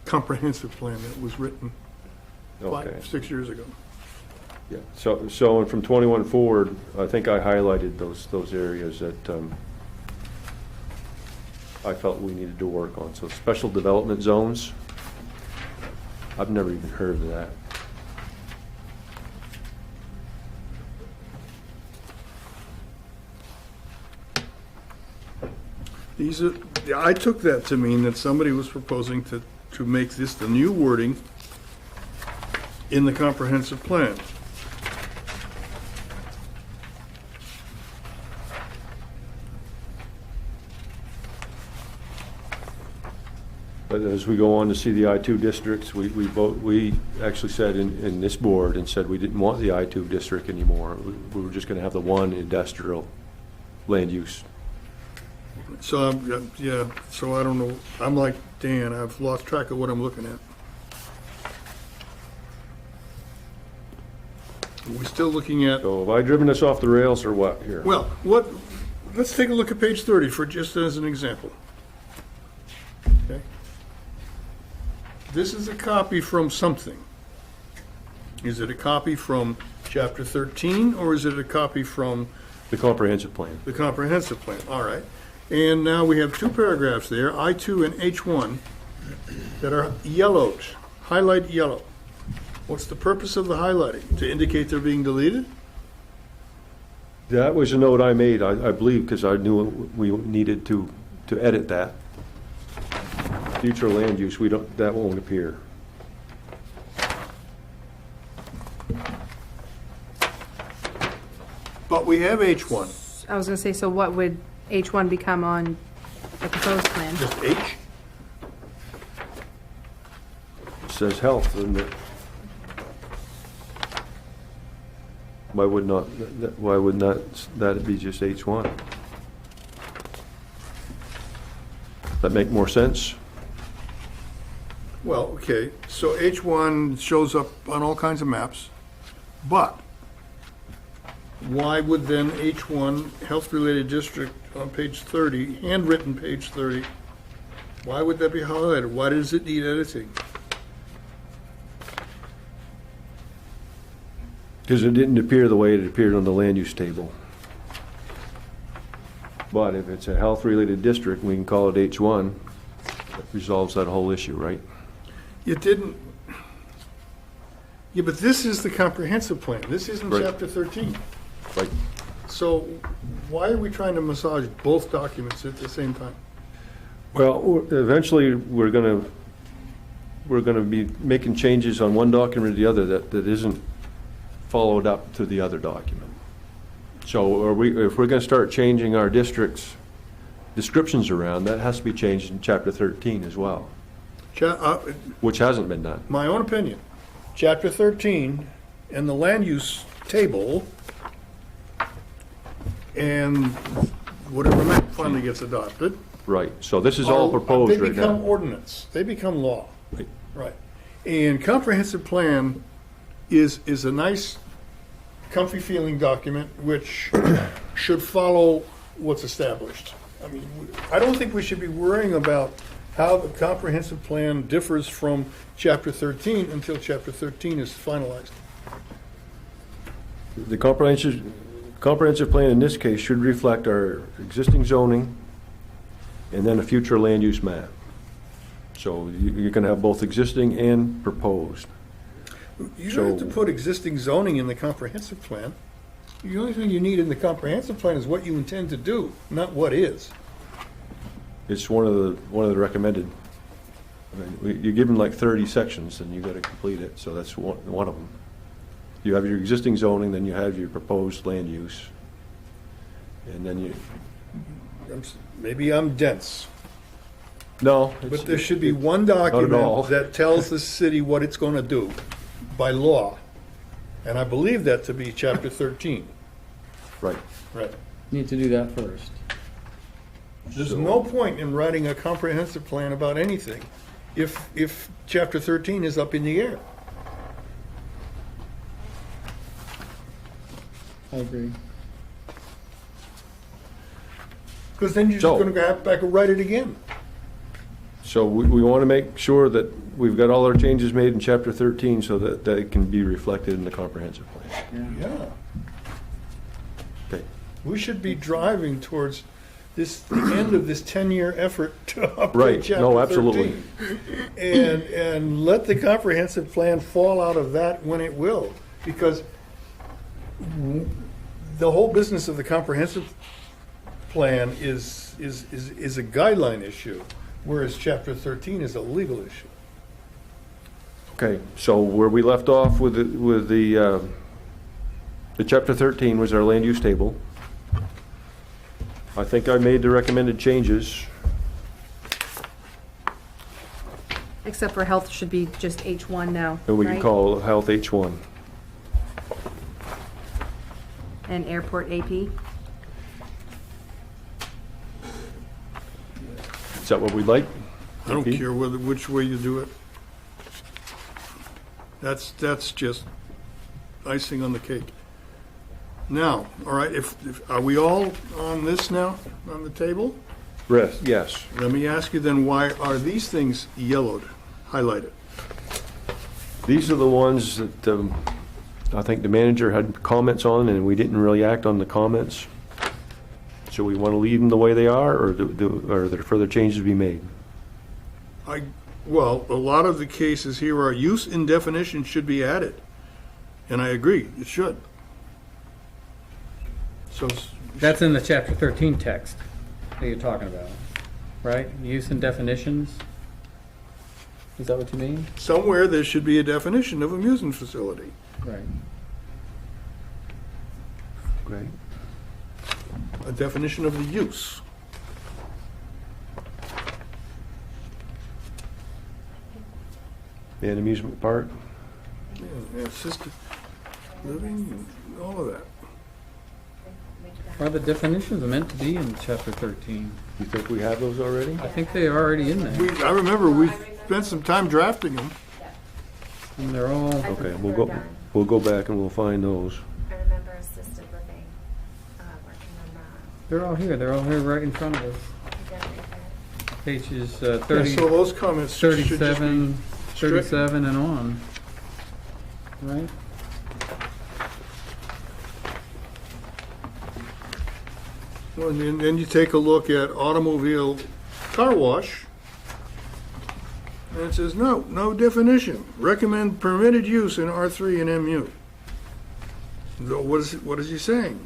comprehensive plan that was written Okay. 6 years ago. Yeah, so and from 21 forward, I think I highlighted those areas that I felt we needed to work on. So special development zones, I've never even heard of that. These are, I took that to mean that somebody was proposing to make this the new wording in the comprehensive plan. But as we go on to see the I-2 districts, we actually said in this board and said we didn't want the I-2 district anymore. We were just going to have the one industrial land use. So, yeah, so I don't know, I'm like Dan, I've lost track of what I'm looking at. We're still looking at, So have I driven us off the rails or what here? well, let's take a look at page 30 for just as an example. Okay. This is a copy from something. Is it a copy from chapter 13, or is it a copy from The comprehensive plan. the comprehensive plan? All right. And now we have two paragraphs there, I2 and H1, that are yellowed, highlight yellow. What's the purpose of the highlighting? To indicate they're being deleted? That was a note I made, I believe, because I knew we needed to edit that. Future land use, that won't appear. But we have H1, I was gonna say, so what would H1 become on the proposed plan? just H? It says health, and why would not that be just H1? That make more sense? Well, okay, so H1 shows up on all kinds of maps, but why would then H1, health-related district on page 30, handwritten page 30, why would that be highlighted? Why does it need editing? Because it didn't appear the way it appeared on the land use table. But if it's a health-related district, we can call it H1. That resolves that whole issue, right? It didn't, yeah, but this is the comprehensive plan. This isn't Right. chapter 13. Right. So why are we trying to massage both documents at the same time? Well, eventually, we're gonna be making changes on one document or the other that isn't followed up to the other document. So if we're gonna start changing our districts' descriptions around, that has to be changed in chapter 13 as well, which hasn't been done. My own opinion, chapter 13 and the land use table and whatever map finally gets adopted. Right, so this is all proposed right They become now. ordinance, they become law. Right. Right. And comprehensive plan is a nice, comfy feeling document which should follow what's established. I mean, I don't think we should be worrying about how the comprehensive plan differs from chapter 13 until chapter 13 is finalized. The comprehensive plan in this case should reflect our existing zoning and then a future land use map. So you're gonna have both existing and proposed. You don't have to So- put existing zoning in the comprehensive plan. The only thing you need in the comprehensive plan is what you intend to do, not what is. It's one of the recommended. I mean, you give them like 30 sections, and you got to complete it. So that's one of them. You have your existing zoning, then you have your proposed land use, and then you. Maybe I'm dense. No, But there should be one all. document that tells the city what it's going to do by law. And I believe that to be chapter 13. right. Right. Need to do that first. There's no point in writing a comprehensive plan about anything if chapter 13 is up in the air. I agree. Because then you're just So- going to have back and write it again. So we want to make sure that we've got all our changes made in chapter 13, so that it can be reflected in the comprehensive plan. Yeah. Okay. We should be driving towards the end of this 10-year effort to update Right. chapter No, absolutely. 13. And let the comprehensive plan fall out of that when it will. Because the whole business of the comprehensive plan is a guideline issue, whereas chapter 13 is a legal issue. Okay. So where we left off with the chapter 13 was our land use table. I think I made the recommended changes. Except for health should be just H1 now, And we can right? call health H1. And airport AP. Is that what we'd like? I don't Okay. care which way you do it. That's just icing on the cake. Now, all right, are we all on this now, on the table? Yes. Let me ask you then, why are these things yellowed, highlighted? These are the ones that I think the manager had comments on, and we didn't really act on the comments. So we want to leave them the way they are, or are there further changes to be made? Well, a lot of the cases here are use and definition should be added. And I agree, it should. So, That's in the chapter 13 text that you're talking about, right? Use and definitions? Is that what you mean? somewhere there should be a definition of amusement facility. Right. Great. A definition of the use. And amusement park? Yeah, assisted living, and all of that. Are the definitions meant to be in chapter 13? You think we have those already? I think they are already in there. I remember we spent some time drafting them. And they're all, I Okay, think we'll they're go, done. we'll go back and we'll find those. I remember assisted living, working on they're all here. They're all here right in front of us. that. Pages Yeah, 30, so those comments should just be 37, stricken. 37 and on. Right? Well, and then you take a look at automobile car wash, and it says, no definition. Recommend permitted use in R3 and MU. So what is he saying?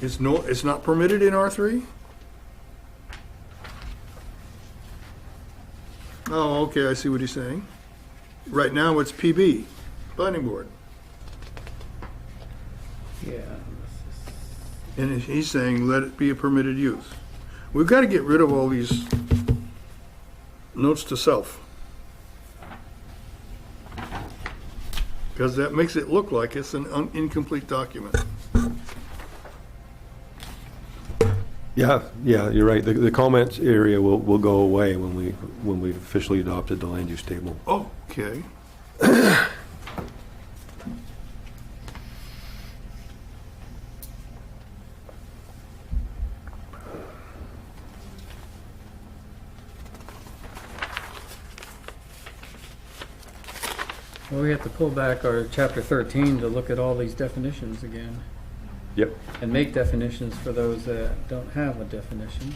It's not permitted in R3? Oh, okay, I see what he's saying. Right now, it's PB, planning board. Yeah. And he's saying, let it be a permitted use. We've got to get rid of all these notes to self. Because that makes it look like it's an incomplete document. Yeah, you're right. The comments area will go away when we officially adopted the land use table. Okay. Well, we have to pull back our chapter 13 to look at all these definitions again. Yep. And make definitions for those that don't have a definition.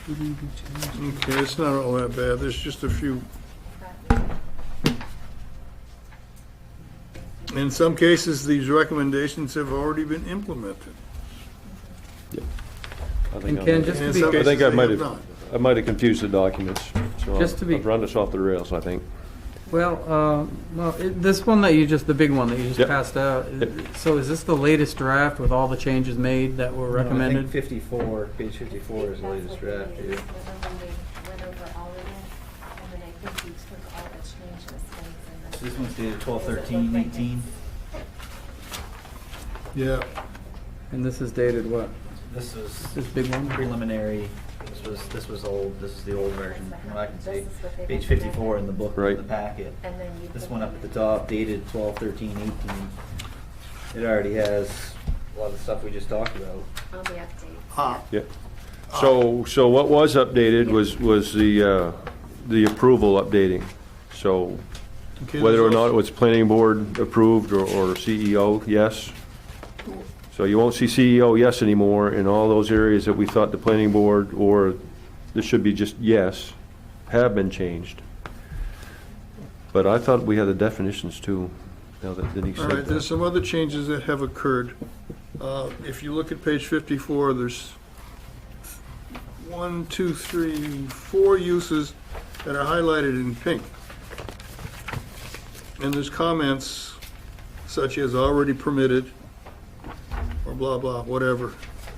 Okay, it's not all that bad. There's just a few. In some cases, these recommendations have already been implemented. And Ken, just And to in be, some I think cases, I they might have have, not. I might have confused the documents. So Just to be- I've run us off the rails, I think. this one that the big one that you just Yep. passed out, Yep. so is this the latest draft with all the changes made that were I think recommended? 54, page 54 is the latest draft here. Went over all of it, and then I think we took all the changes and This one's dated 12/13/18. Yeah. And this is dated what? This is This big one? preliminary. This was old. This is the old version. From what I can see, page 54 in the book, Right. in the packet. And then you. This put one up at the top, dated 12/13/18. It already has a lot of the stuff we just talked about. All the updates. Ah, Yep. So what was updated was the approval updating. So okay, whether or there's not also- it was planning board approved or CEO, yes. So you won't see CEO yes anymore in all those areas that we thought the planning board, or this should be just yes, have been changed. But I thought we had the definitions too, now that Denise All said right, there's that. some other changes that have occurred. If you look at page 54, there's 1, 2, 3, 4 uses that are highlighted in pink. And there's comments such as already permitted, or blah, blah, whatever.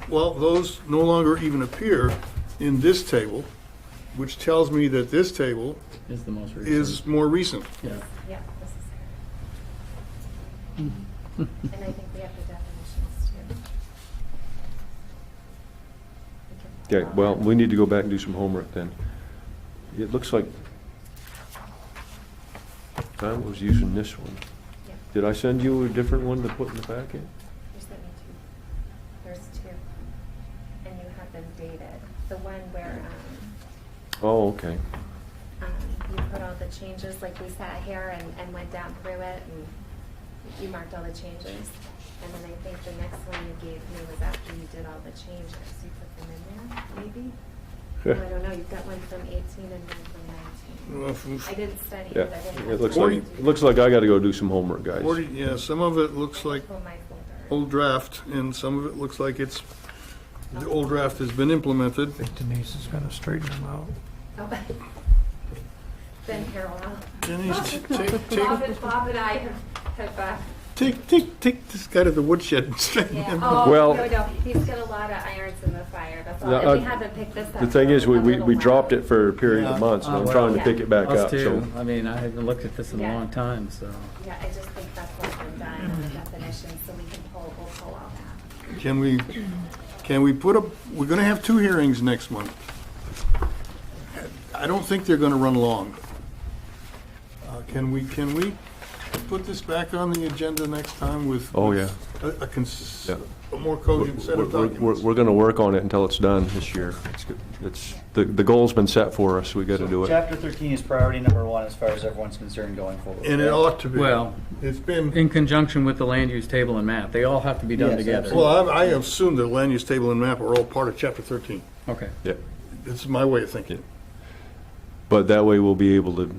Well, those no longer even appear in this table, which tells me that this table Is the most recent. is more recent. Yeah. Yeah, this is correct. And I think we have the definitions too. Okay, well, we need to go back and do some homework then. It looks like I was using this one. Yeah. Did I send you a different one to put in the packet? You sent me two. There's two. And you have them dated. The one where, Oh, okay. you put all the changes, like we sat here and went down through it, and you marked all the changes. And then I think the next one you gave me was after you did all the changes. You put them in there, maybe? Oh, I don't know, you've got one from 18 and one from 19. Well, I didn't study Yeah, it, I didn't. it looks have like, time it looks like I gotta go do some homework, guys. 40, yeah, some of it looks like Pull my folder. old draft, and some of it looks like it's, the old draft has been implemented. Denise is gonna straighten them out. Oh. Been here a while. Denise, Bob and I have take this guy to the woodshed and straighten yeah. him. Oh, Well- no, he's got a lot of irons in the fire, that's all. No, And we haven't picked this up. The thing for is, a little we while. dropped it for a period of Yeah. months, and I'm Oh, trying to well. pick it back Us up, so. too. I mean, I haven't looked at this in a Yeah. long time, so. Yeah, I just think that's what's been done on the definition, so we can we'll pull all that. Can we put up, we're gonna have 2 hearings next month. I don't think they're gonna run long. Can we put this back on the agenda next time with? Oh, yeah. Yeah. A more cogent set of documents? We're gonna work on it until it's done this year. It's, the goal's been set for us, we gotta do it. Chapter 13 is priority number 1 as far as everyone's concerned going forward. And it ought to be. Well, It's been, in conjunction with the land use table and map, they all have to be done Yes, together. absolutely. well, I assume the land use table and map are all part of chapter 13. Okay. Yeah, This is my way of thinking. but that way we'll be able to,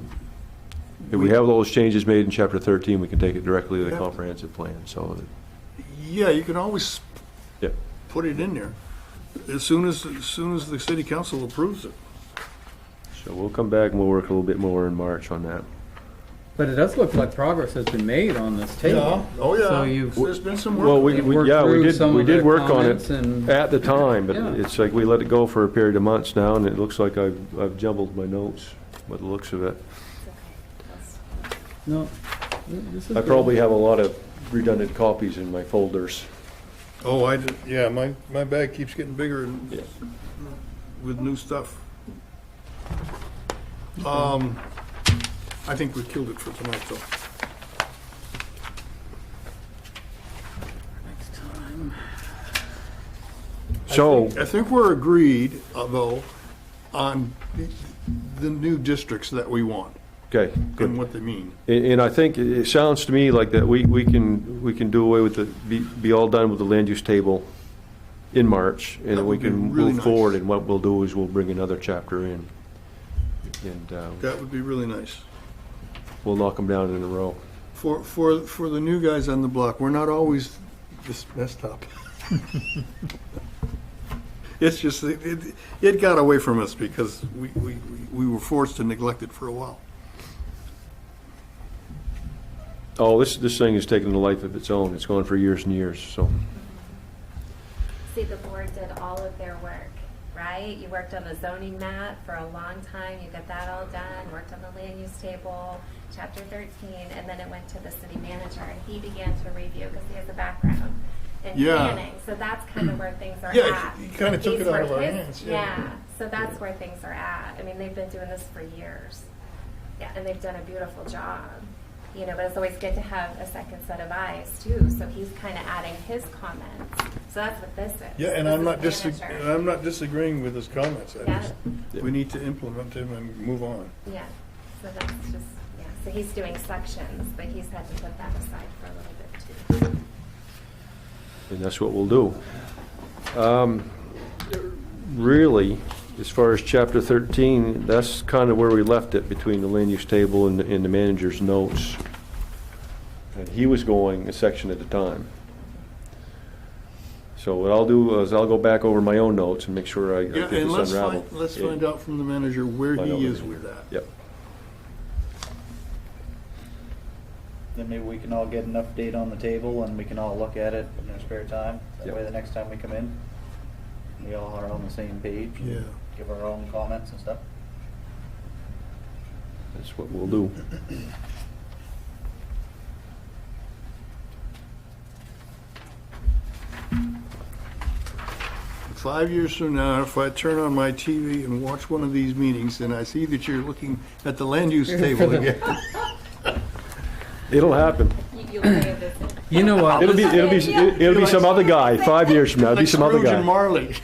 if we have those changes made in chapter 13, we can take it directly to the Yeah. comprehensive plan, so, Yeah, you can always yeah. put it in there, as soon as the city council approves it. So we'll come back and we'll work a little bit more in March on that. But it does look like progress has been made on this table. Oh, yeah. So you've, There's been some work. Well, on it. You've worked yeah, through some we of did the work on comments it and- at the time, but Yeah. it's like we let it go for a period of months now, and it looks like I've jumbled my notes by the looks of it. It's okay. no, this is I good. probably have a lot of redundant copies in my folders. Oh, I did, yeah, my bag keeps getting bigger and Yeah. with new stuff. I think we killed it for tonight, though. Next time. So, I think we're agreed, though, on the new districts that we want okay, and good. what they mean. And I think it sounds to me like that we can do away with be all done with the land use table in March, and That then we would be can really move nice. forward, and what we'll do is we'll bring another chapter in. And That would be really nice. we'll knock them down in a row. For the new guys on the block, we're not always this messed up. It's just, it got away from us because we were forced to neglect it for a while. Oh, this thing has taken a life of its own. It's gone for years and years, so. See, the board did all of their work, right? You worked on the zoning map for a long time, you got that all done, worked on the land use table, chapter 13, and then it went to the city manager, and he began to review, because he has a background in Yeah. planning, so that's kind of where things are Yeah, at. he kinda took These it out were of our his- hands, yeah. Yeah, so that's where things are at. I mean, they've been doing this for years. Yeah, and they've done a beautiful job. You know, but it's always good to have a second set of eyes too. So he's kind of adding his comments. So that's what this is. Yeah, and This I'm is manager. not disagreeing with his comments. Yeah. We need to implement them and move on. Yeah. So that's just yeah. So he's doing sections, but he's had to put that aside for a little bit too. And that's what we'll do. Really, as far as chapter 13, that's kind of where we left it, between the land use table and the manager's notes. And he was going a section at a time. So what I'll do is I'll go back over my own notes and make sure I Yeah, get and this unraveled. let's find out from the manager where Find out he where is he with that. Yep. Then maybe we can all get enough data on the table and we can all look at it in our spare time. That Yep. way the next time we come in, we all are on the same page. and Yeah. Give our own comments and stuff. That's what we'll do. 5 years from now, if I turn on my TV and watch one of these meetings and I see that you're looking at the land use table again. It'll happen. You'll pay a visit. You know what? It'll be some other guy, 5 years from now, it'll be Like some other Scrooge and guy. Marley.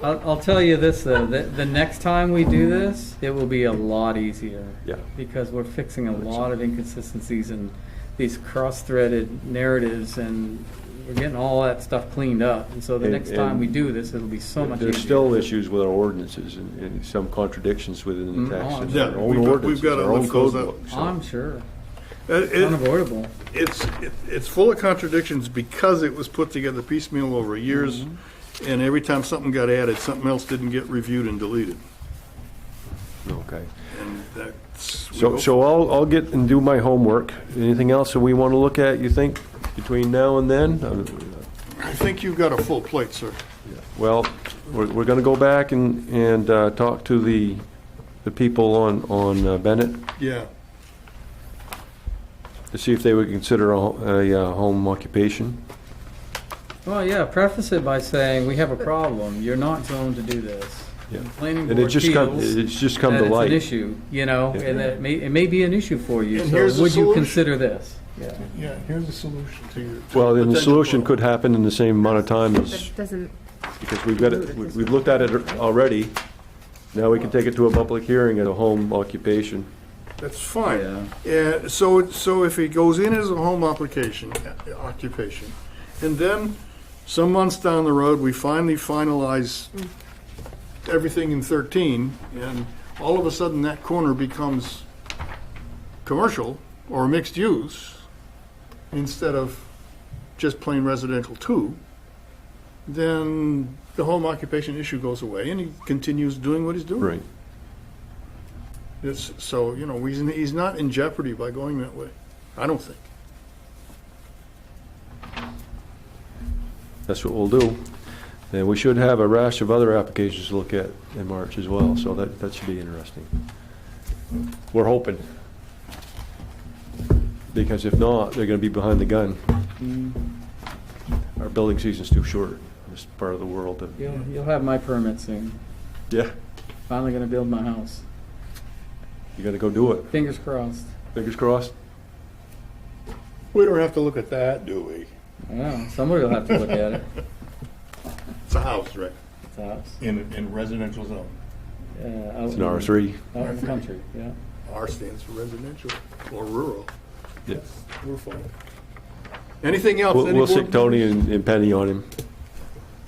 I'll tell you this though, the next time we do this, it will be a lot easier. Yeah. Because we're fixing a lot of inconsistencies and these cross-threaded narratives, and we're getting all that stuff cleaned up. And so the And- next time we and do this, it'll be so much easier. There's still issues with our ordinances and some contradictions within the text. Oh, and yeah. our own We've got- we've ordinances, got to our own lift those code up. book, so. I'm sure. It- Unavoidable. It's full of contradictions because it was put together piecemeal over years, and every time something got added, something else didn't get reviewed and deleted. Okay. And that's. we So, hope- so I'll get and do my homework. Anything else that we want to look at, you think, between now and then? I think you've got a full plate, sir. Well, we're going to go back and talk to the people on Bennett Yeah. to see if they would consider a home occupation. Well, yeah, preface it by saying, we have a problem. You're not zoned to do this. Yeah. The planning And board feels it's just come that to it's an light. issue, you know, Yeah. and that it may be an issue for you. And So here's the would you solution. consider this? Yeah. Yeah, here's the solution to your. Well, then the potential solution problem. could happen in the same amount of time as, That doesn't, because we've got it, we've looked at it already. Now we can take it to a public hearing at a home occupation. That's fine. Yeah. Yeah, so if it goes in as a home occupation, and then some months down the road, we finally finalize everything in 13, and all of a sudden that corner becomes commercial or mixed use instead of just plain residential too, then the home occupation issue goes away and he continues doing what he's doing. Right. So, he's not in jeopardy by going that way, I don't think. That's what we'll do. And we should have a rash of other applications to look at in March as well, so that should be interesting. We're hoping. Because if not, they're gonna be behind the gun. Our building season's too short in this part of the world. You'll have my permit soon. Yeah, Finally gonna build my house. you gotta go do it. Fingers crossed. Fingers crossed. We don't have to look at that, do we? Yeah, somebody will have to look at it. It's a house, right? It's a house. In residential zone. Out It's an R3. Out in the country, yeah. R stands for residential or rural. Yeah. We're fine. Anything else? We'll Any we'll board stick Tony members? and Penny on him.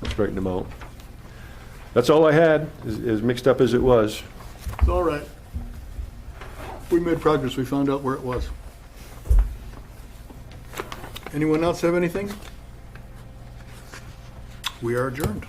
Straighten him out. That's all I had, as mixed up as it was. It's all right. We made progress. We found out where it was. Anyone else have anything? We are adjourned.